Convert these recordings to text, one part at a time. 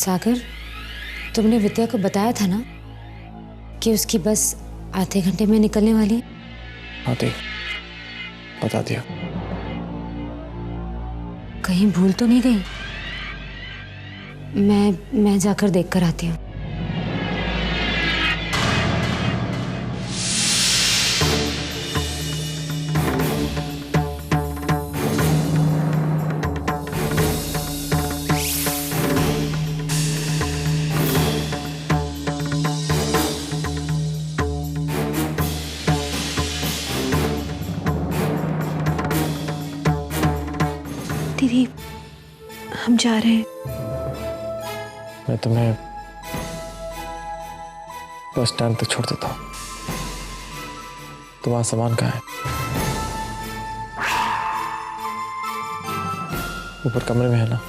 सागर, तुमने विद्या को बताया था ना कि उसकी बस आधे घंटे में निकलने वाली है? हाँ दी, बता दिया। कहीं भूल तो नहीं गई? मैं जाकर देख कर आती हूँ। दीदी, हम जा रहे हैं। मैं तुम्हें बस स्टैंड तक छोड़ देता हूँ। तुम्हारा सामान कहाँ है? ऊपर कमरे में है ना?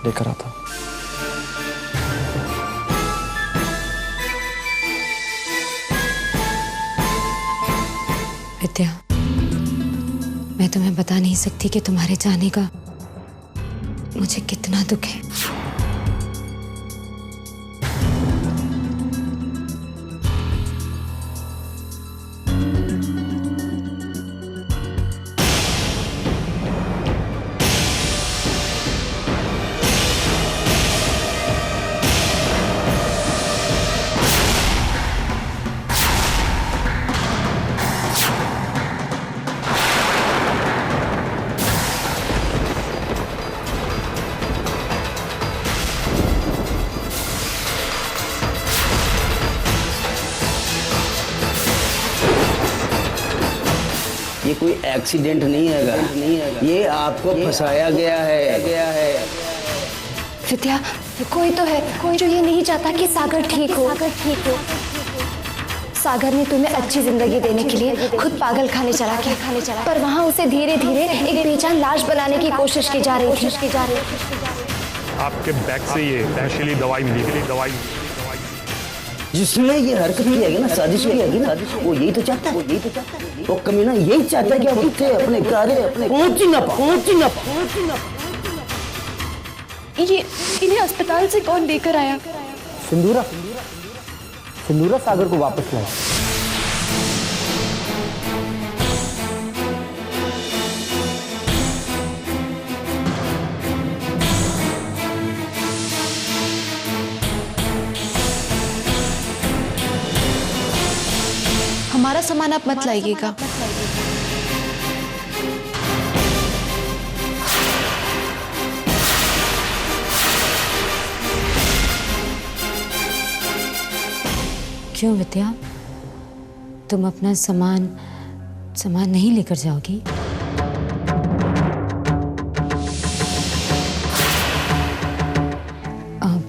लेकर आता हूँ। विद्या, मैं तुम्हें बता नहीं सकती कि तुम्हारे जाने का मुझे कितना दुख है। ये कोई एक्सीडेंट नहीं हैगा, ये आपको फंसाया गया है। विद्या, कोई तो है, कोई जो ये नहीं चाहता कि सागर ठीक हो। सागर ने तुम्हें अच्छी जिंदगी देने के लिए खुद पागल खाने चला गया, पर वहाँ उसे धीरे धीरे एक बेजान लाश बनाने की कोशिश की जा रही थी। आपके बैग से ये नशीली दवाई मिली। जिसने ये हरकत की है ना, साजिश की है ना, वो यही तो चाहता है। वो कमीना यही चाहता है कि हम उठे अपने घर पहुंच ही ना पाए। ये इन्हें अस्पताल से कौन लेकर आया? सिंदूरा सागर को वापस लाया। हमारा सामान आप मत लाइएगा। क्यों विद्या, तुम अपना सामान नहीं लेकर जाओगी? अब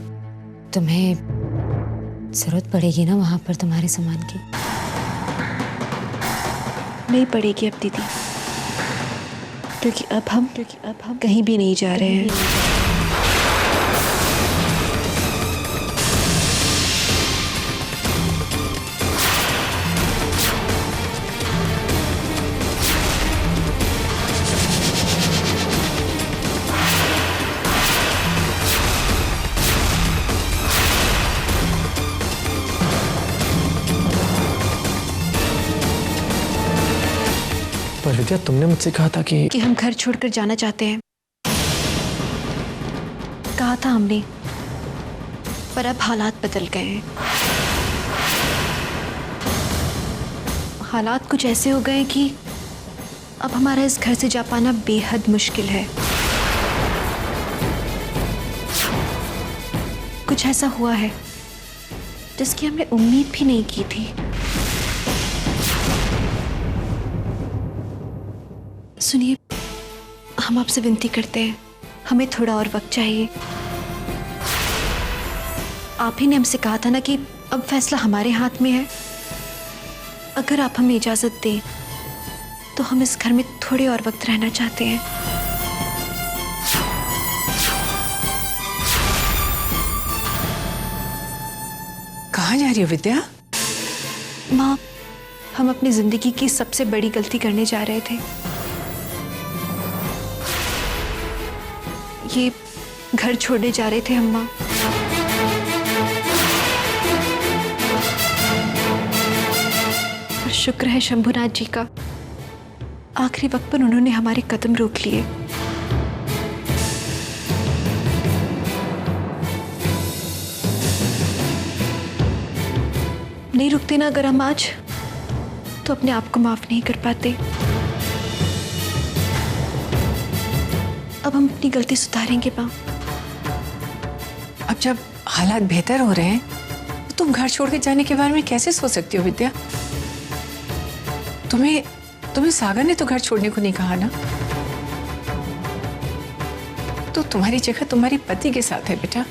तुम्हें जरूरत पड़ेगी ना वहां पर तुम्हारे सामान की? नहीं पड़ेगी अब दीदी, क्योंकि अब हम कहीं भी नहीं जा रहे हैं। पर विद्या, तुमने मुझसे कहा था कि हम घर छोड़कर जाना चाहते हैं। कहा था हमने, पर अब हालात बदल गए हैं। हालात कुछ ऐसे हो गए कि अब हमारा इस घर से जा पाना बेहद मुश्किल है। कुछ ऐसा हुआ है जिसकी हमने उम्मीद भी नहीं की थी। सुनिए, हम आपसे विनती करते हैं, हमें थोड़ा और वक्त चाहिए। आप ही ने हमसे कहा था ना कि अब फैसला हमारे हाथ में है। अगर आप हमें इजाजत दें तो हम इस घर में थोड़े और वक्त रहना चाहते हैं। कहाँ जा रही हो विद्या? माँ, हम अपनी जिंदगी की सबसे बड़ी गलती करने जा रहे थे। ये घर छोड़ने जा रहे थे अम्मा। और शुक्र है शंभुनाथ जी का, आखिरी वक्त पर उन्होंने हमारे कदम रोक लिए। नहीं रुकते ना अगर हम आज, तो अपने आप को माफ नहीं कर पाते। अब हम अपनी गलती सुधारेंगे माँ। अब जब हालात बेहतर हो रहे हैं तो तुम घर छोड़ के जाने के बारे में कैसे सोच सकती हो विद्या? तुम्हें सागर ने तो घर छोड़ने को नहीं कहा ना। तो तुम्हारी जगह तुम्हारे पति के साथ है बेटा।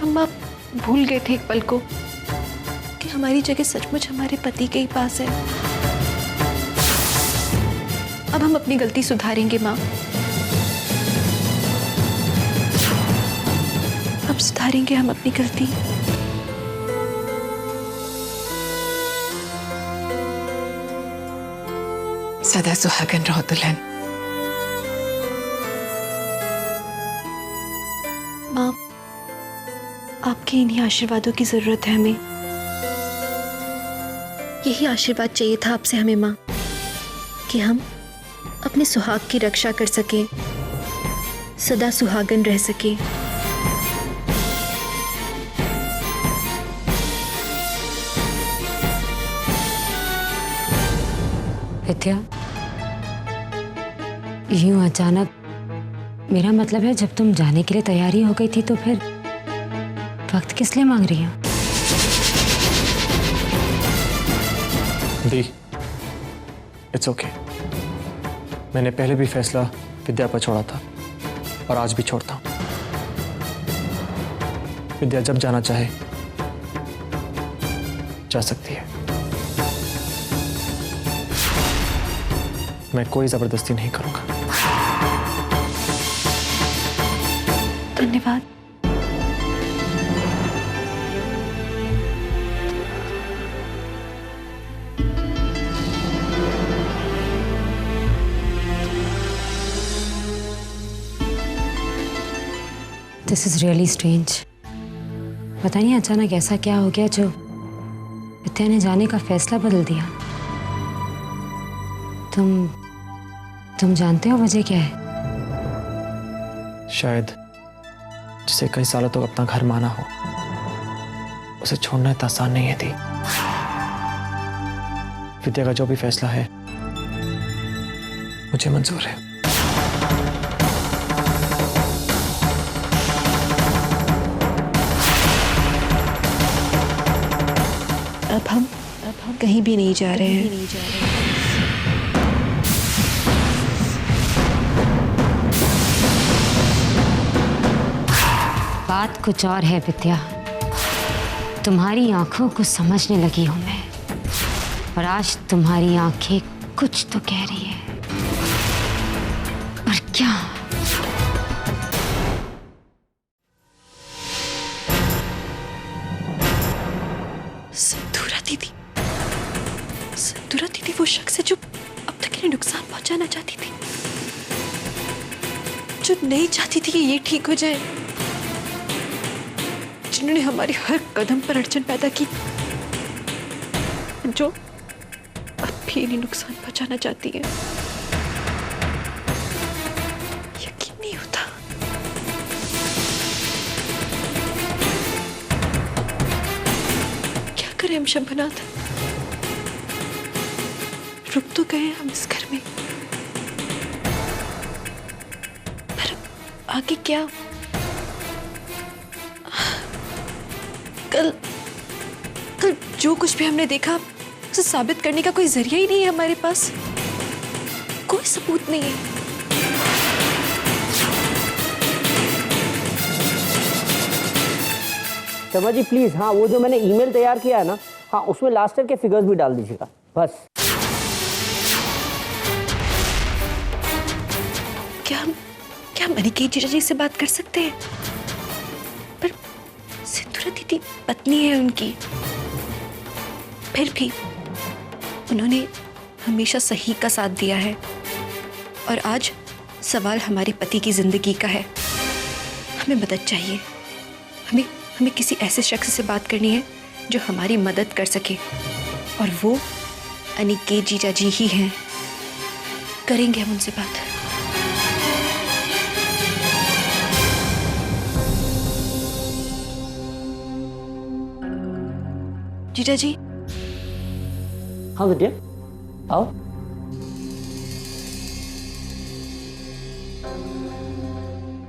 हम आप भूल गए थे एक पल को कि हमारी जगह सचमुच हमारे पति के ही पास है। अब हम अपनी गलती सुधारेंगे माँ। अब सुधारेंगे हम अपनी गलती। सदा सुहागन रहो दुल्हन। माँ, आपके इन्हीं आशीर्वादों की जरूरत है हमें। यही आशीर्वाद चाहिए था आपसे हमें माँ, कि हम अपने सुहाग की रक्षा कर सके, सदा सुहागन रह सके। विद्या, यूं अचानक, मेरा मतलब है जब तुम जाने के लिए तैयारी हो गई थी तो फिर वक्त किस लिए मांग रही हो? दी, इट्स ओके। मैंने पहले भी फैसला विद्या पर छोड़ा था और आज भी छोड़ता हूं। विद्या जब जाना चाहे जा सकती है। मैं कोई जबरदस्ती नहीं करूंगा। धन्यवाद। This is really strange. पता नहीं अचानक ऐसा क्या हो गया जो विद्या ने जाने का फैसला बदल दिया। तुम जानते हो वजह क्या है? शायद जिसे कई सालों तक अपना घर माना हो, उसे छोड़ना इतना आसान नहीं है दी। विद्या का जो भी फैसला है मुझे मंजूर है। अब हम कहीं भी नहीं जा रहे हैं। बात कुछ और है विद्या। तुम्हारी आंखों को समझने लगी हूं मैं, और आज तुम्हारी आंखें कुछ तो कह रही है। पर क्या? सिंदूरा दीदी वो शख्स है जो अब तक इन्हें नुकसान पहुंचाना चाहती थी, जो नहीं चाहती थी कि ये ठीक हो जाए, जिन्होंने हमारे हर कदम पर अड़चन पैदा की, जो अब भी इन्हें नुकसान पहुंचाना चाहती है। यकीन नहीं होता। क्या करें हम शंभुनाथ? रुक तो गए हम इस घर में, पर आगे क्या? कल जो कुछ भी हमने देखा उसे साबित करने का कोई जरिया ही नहीं है हमारे पास, कोई सबूत नहीं है। शर्मा जी प्लीज, हाँ वो जो मैंने ईमेल तैयार किया है ना, हाँ उसमें लास्ट ईयर के फिगर्स भी डाल दीजिएगा बस। क्या मनिकेत जीजा जी से बात कर सकते हैं? पर सिंदूरा दीदी पत्नी है उनकी, फिर भी उन्होंने हमेशा सही का साथ दिया है, और आज सवाल हमारे पति की जिंदगी का है। हमें मदद चाहिए। हमें हमें किसी ऐसे शख्स से बात करनी है जो हमारी मदद कर सके, और वो अनिकेत जीजा जी ही हैं। करेंगे हम उनसे बात। जीजा जी। हाँ विद्या, आओ।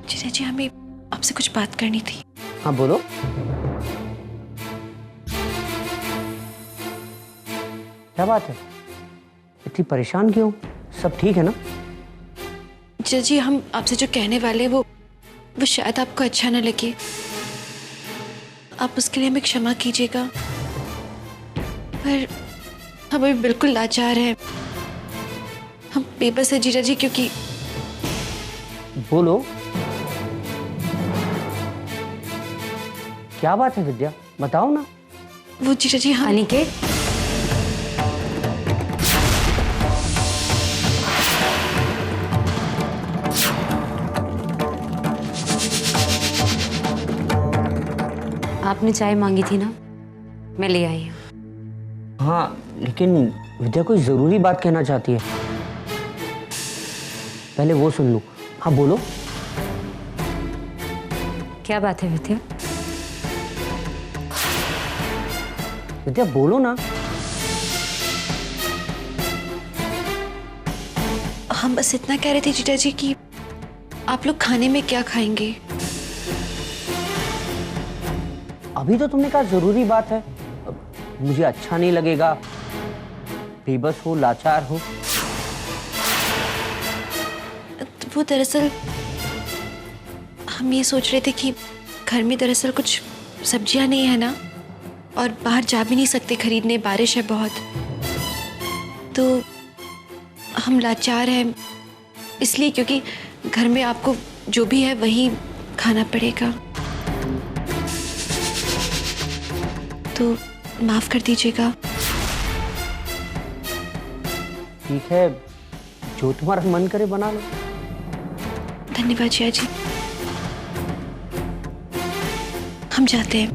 जीजा जी, हमें आपसे कुछ बात करनी थी। हाँ बोलो। क्या बात है? इतनी परेशान क्यों? सब ठीक है ना? जीजा जी, हम आपसे जो कहने वाले वो शायद आपको अच्छा न लगे। आप उसके लिए हमें क्षमा कीजिएगा, पर हम अभी बिल्कुल लाचार हैं। हम बेबस है जीजा जी, क्योंकि बोलो, क्या बात है विद्या, बताओ ना। वो जीजा जी, हम अनिकेत, आपने चाय मांगी थी ना, मैं ले आई हूँ। हाँ, लेकिन विद्या कोई जरूरी बात कहना चाहती है, पहले वो सुन लूं। हाँ बोलो। क्या बात है विद्या? विद्या बोलो ना। हम बस इतना कह रहे थे जीजा जी कि आप लोग खाने में क्या खाएंगे? अभी तो तुमने कहा जरूरी बात है, मुझे अच्छा नहीं लगेगा, बेबस हो, लाचार हो। वो दरअसल हम ये सोच रहे थे कि घर में दरअसल कुछ सब्जियां नहीं है ना, और बाहर जा भी नहीं सकते खरीदने, बारिश है बहुत, तो हम लाचार हैं इसलिए, क्योंकि घर में आपको जो भी है वही खाना पड़ेगा। तो माफ कर दीजिएगा। ठीक है, जो तुम्हारा मन करे बना लो। धन्यवाद जिया जी। हम जाते हैं।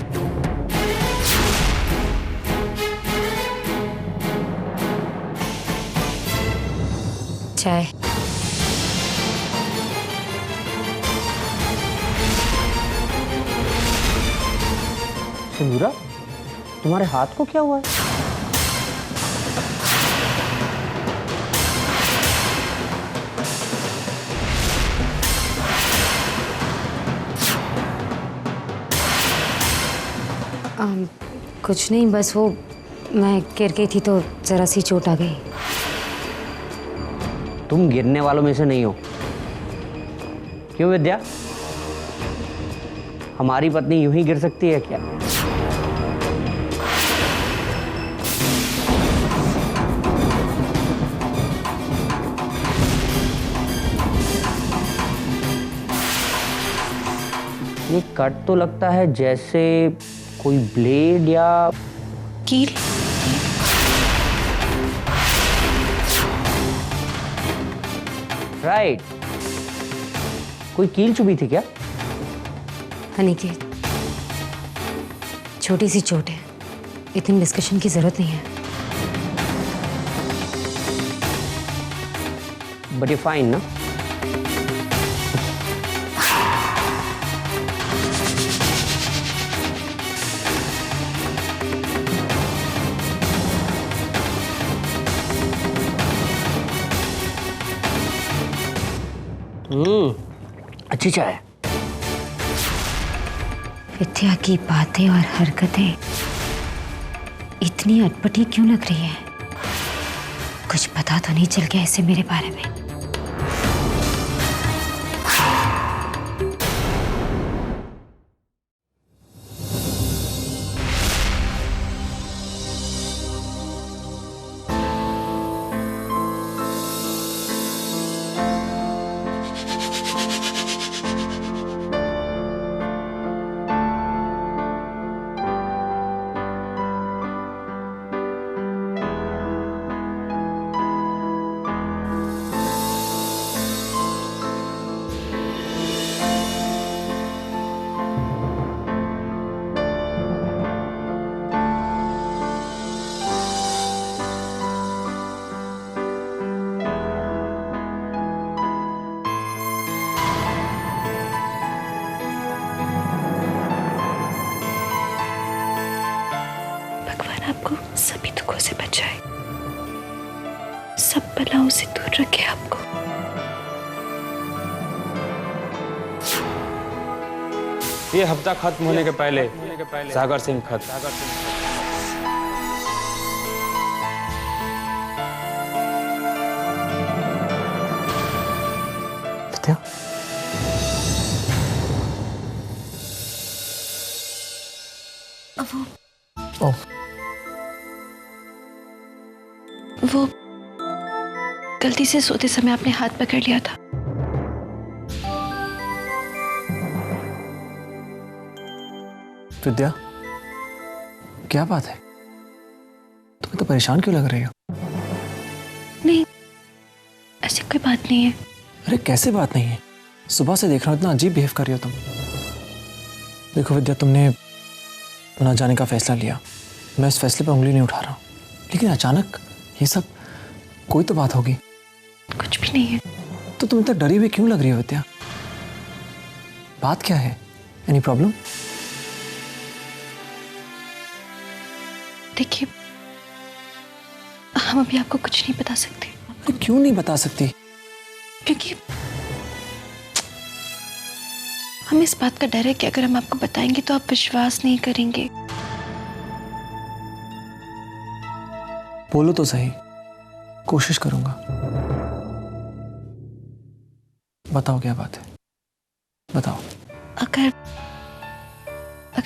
चाय। सिंदूरा, तुम्हारे हाथ को क्या हुआ है? कुछ नहीं, बस वो मैं गिर गई थी तो जरा सी चोट आ गई। तुम गिरने वालों में से नहीं हो। क्यों विद्या, हमारी पत्नी यूं ही गिर सकती है क्या? ये कट तो लगता है जैसे कोई ब्लेड या कील। राइट, कोई कील चुभी थी क्या? अनिकेत, छोटी सी चोट है, इतनी डिस्कशन की जरूरत नहीं है। बट ये फाइन ना? अच्छी चाय। विद्या की बातें और हरकतें इतनी अटपटी क्यों लग रही है? कुछ पता तो नहीं चल गया इसे मेरे बारे में? भगवान आपको सभी दुखों से बचाए, सब बलाओं से दूर रखे आपको। ये हफ्ता खत्म होने के पहले सागर सिंह खत्म। विद्या, वो गलती से सोते समय आपने हाथ पकड़ लिया था। विद्या, क्या बात है? तुम्हें तो परेशान क्यों लग रही हो? नहीं, ऐसी कोई बात नहीं है। अरे कैसे बात नहीं है? सुबह से देख रहा हूं इतना अजीब बिहेव कर रही हो तुम। देखो विद्या, तुमने ना जाने का फैसला लिया, मैं इस फैसले पर उंगली नहीं उठा रहा हूँ, लेकिन अचानक ये सब, कोई तो बात होगी। कुछ भी नहीं है। तो तुम इतना डरी हुई क्यों लग रही हो विद्या? बात क्या है? Any problem? देखिए, हम अभी आपको कुछ नहीं बता सकते। अरे क्यों नहीं बता सकती? क्योंकि हमें इस बात का डर है कि अगर हम आपको बताएंगे तो आप विश्वास नहीं करेंगे। बोलो तो सही, कोशिश करूंगा। बताओ क्या बात है, बताओ। अगर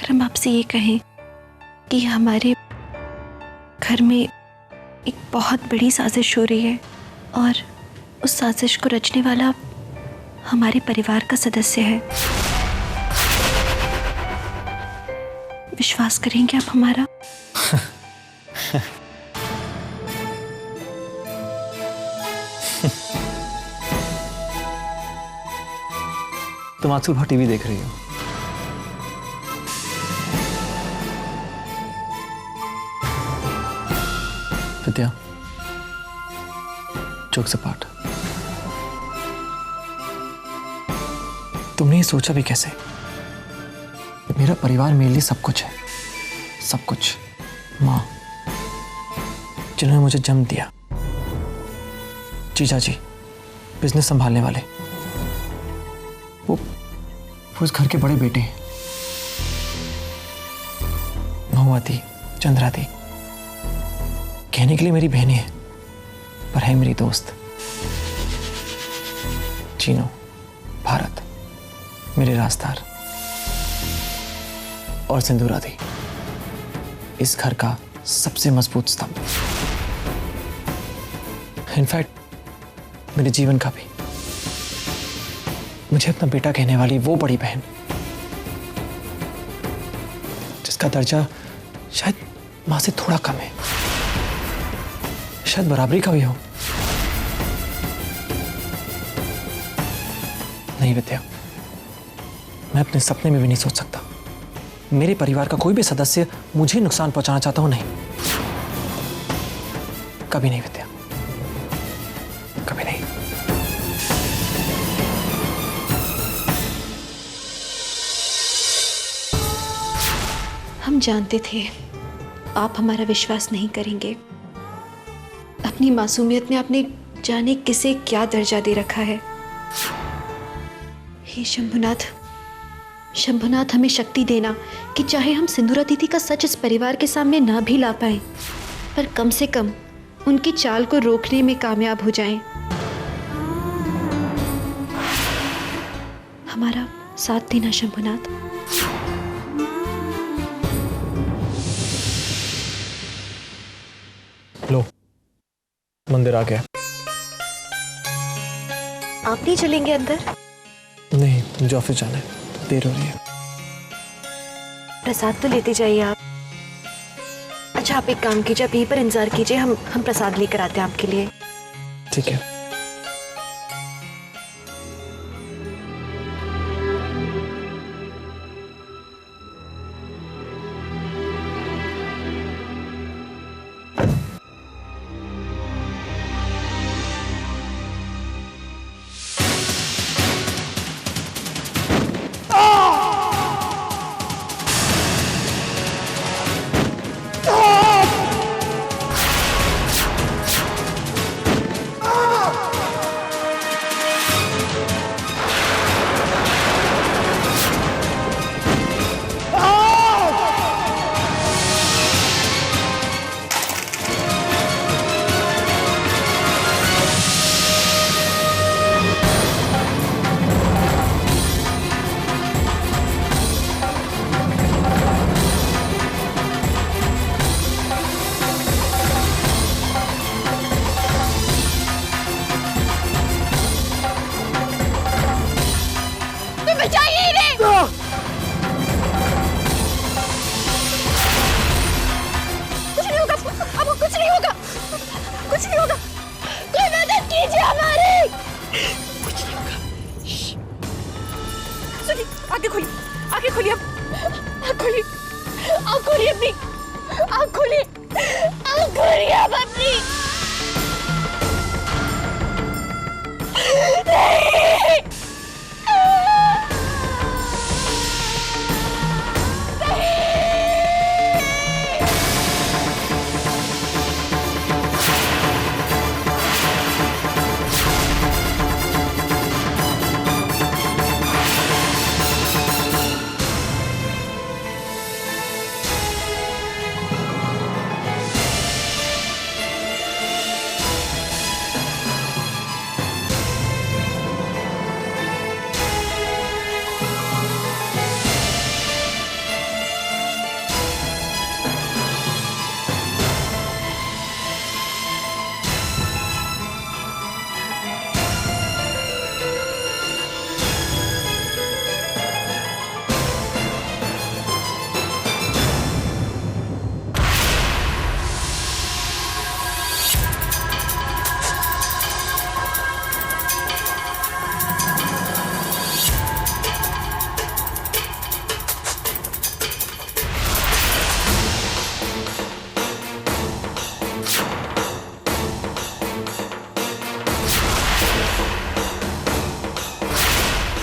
हम आपसे ये कहें कि हमारे घर में एक बहुत बड़ी साजिश हो रही है और उस साजिश को रचने वाला हमारे परिवार का सदस्य है, विश्वास करेंगे आप हमारा? तुम आज सुबह टीवी देख रही हो? विद्या, जोक्स अपार्ट, तुमने ये सोचा भी कैसे? मेरा परिवार मेरे लिए सब कुछ है, सब कुछ। माँ, जिन्होंने मुझे जन्म दिया, जीजा जी बिजनेस संभालने वाले, वो उस घर के बड़े बेटे हैं, महुआती, चंद्राती, कहने के लिए मेरी बहनें हैं, पर है मेरी दोस्त। चीनो, भारत मेरे राजदार, और सिंदूरा दी इस घर का सबसे मजबूत स्तंभ, इनफैक्ट मेरे जीवन का भी। मुझे अपना बेटा कहने वाली वो बड़ी बहन, जिसका दर्जा शायद मां से थोड़ा कम है, शायद बराबरी का भी हो। नहीं विद्या, मैं अपने सपने में भी नहीं सोच सकता मेरे परिवार का कोई भी सदस्य मुझे नुकसान पहुंचाना चाहता हो। नहीं, कभी नहीं विद्या, कभी नहीं। हम जानते थे आप हमारा विश्वास नहीं करेंगे। अपनी मासूमियत में आपने जाने किसे क्या दर्जा दे रखा है। हे शंभुनाथ, शंभुनाथ हमें शक्ति देना कि चाहे हम सिंदूरा दीदी का सच इस परिवार के सामने ना भी ला पाए, पर कम से कम उनकी चाल को रोकने में कामयाब हो जाएं। हमारा साथ देना शंभुनाथ। लो, मंदिर आ गया। आप नहीं चलेंगे अंदर? नहीं, मुझे ऑफिस जाना है, देर हो रही है। प्रसाद तो लेते जाइए आप। अच्छा, आप एक काम कीजिए, आप यहीं पर इंतजार कीजिए, हम प्रसाद लेकर आते हैं आपके लिए। ठीक है। आँख खोलिए अपनी, आँख खोलिए, आँख खोलिए आप अपनी। नहीं।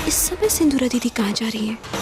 इस समय सिंदूरा दीदी कहाँ जा रही है?